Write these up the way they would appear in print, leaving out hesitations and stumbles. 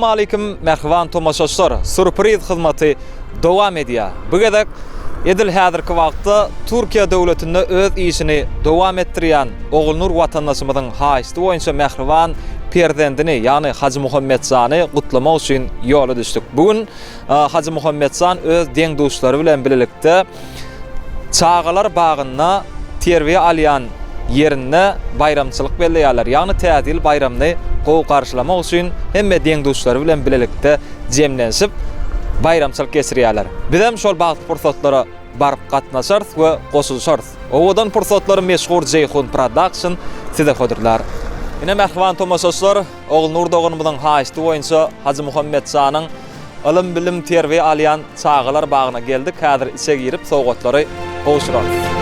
Assalamu alaykum merhaban tomaşaşlar. Sürpriz hyzmaty dowam edýär. Bu gedek edil häzirki wagtda Türkiýe döwletinde öz işini dowam etdirýän Oglnur watandaşymyzyň haýsty boýunça merhaban perdendini, ýani Haji Muhammedjany gutlamak üçin ýola düşdük. Bugün Haji Muhammedjan öz deň dostlary bilen birlikde Çağalar bagyna terbiýe alýan yerine bayramçılık belleýärler. Ýani täzil bayramny gowy garşylamak üçin hemme deň dostlary bilen birlikde jemlensip bayramçılık geçirýärler. Biz hem şol bagty pursatlara baryp gatnaşarys we goşulşarys. Owadan pursatlary meşhur Jeyhun Production size hodirler. Ine merhaban tomaşaşlar, Oglnur doganynyň haýsty boýunça Haji Muhammedjanyň ilm bilim terbiýe alýan Çağalar bagyna geldik. Häzir içe girip sowgatlary goşurarys.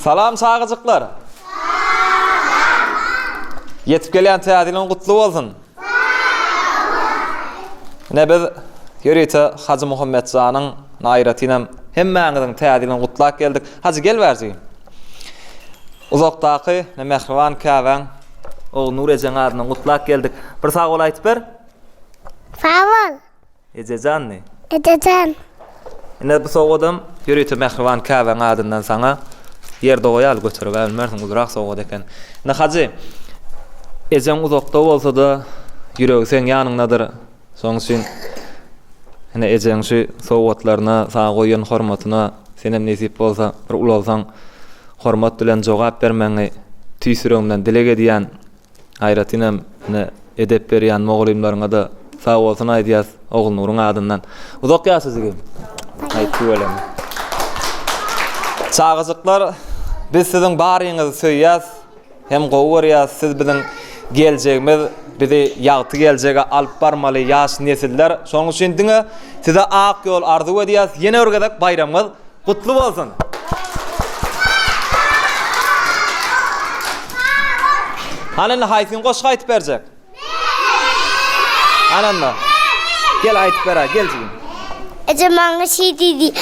Salam çağıcıklar. Salam. Yetip gelýän täzeliň gutly bolsun. Ne biz ýörete Haji Muhammedjanyň naýratynam hemmäňiziň täzeliň gutlap geldik. Haji gel berji. Uzakdaky ne mehriban käwäň Oglnur ejen adyny gutlap geldik. Bir sag ol aýtyp ber. Sag ol. Ejejanny. Ejejan. Ne bu sowgadam ýörete mehriban käwäň adyndan saňa ýerde goýal götürüp bilmersiň uzrak sowgat eken. Ne Haji, ejem uzakda bolsa da ýüregi sen ýanyňdadyr. Şoň üçin ene ejem şu sowgatlaryna saňa goýan hormatyna senem nesip bolsa bir ulalsaň hormat bilen jogap bermeňi tüýsüregimden dilek edýän haýratynam ne edep berýän mogulimlaryňa da sag bolsun aýdýas Oglnuryň adyndan. Uzak ýaşasygy. Aýtýarlar. Çağıcıklar, biz sizin baryňyzy söýýäs, hem gowy görýäs, siz biziň geljegimiz, bizi ýagty geljege alyp barmaly ýaş nesiller. Şoň üçin diňe size ak ýol arzu edýäs. Ýene bir gezek bayramyňyz gutly bolsun. Hanan haýsyn goşgy aýtyp berjek? Ananda. Gel aýtyp ber, geljigin. Ejeman şey dedi,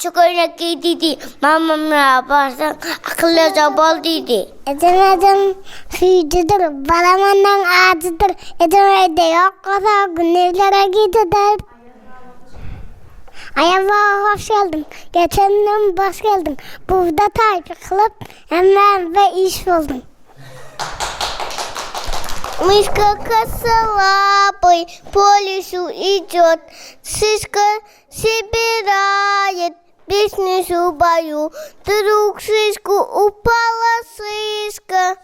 çok oynak dedi, mamamla barsan akıllıca bol dedi. Ejemeden hüydüdür, balamandan adıdır, ejemede yok olsa günlere gididir. Ayava hoş geldin, geçenden baş geldin, burada tayfı kılıp hemen ve iş buldum. Мышка косолапой по лесу идет, шишка собирает песню свою, вдруг шишку упала шишка.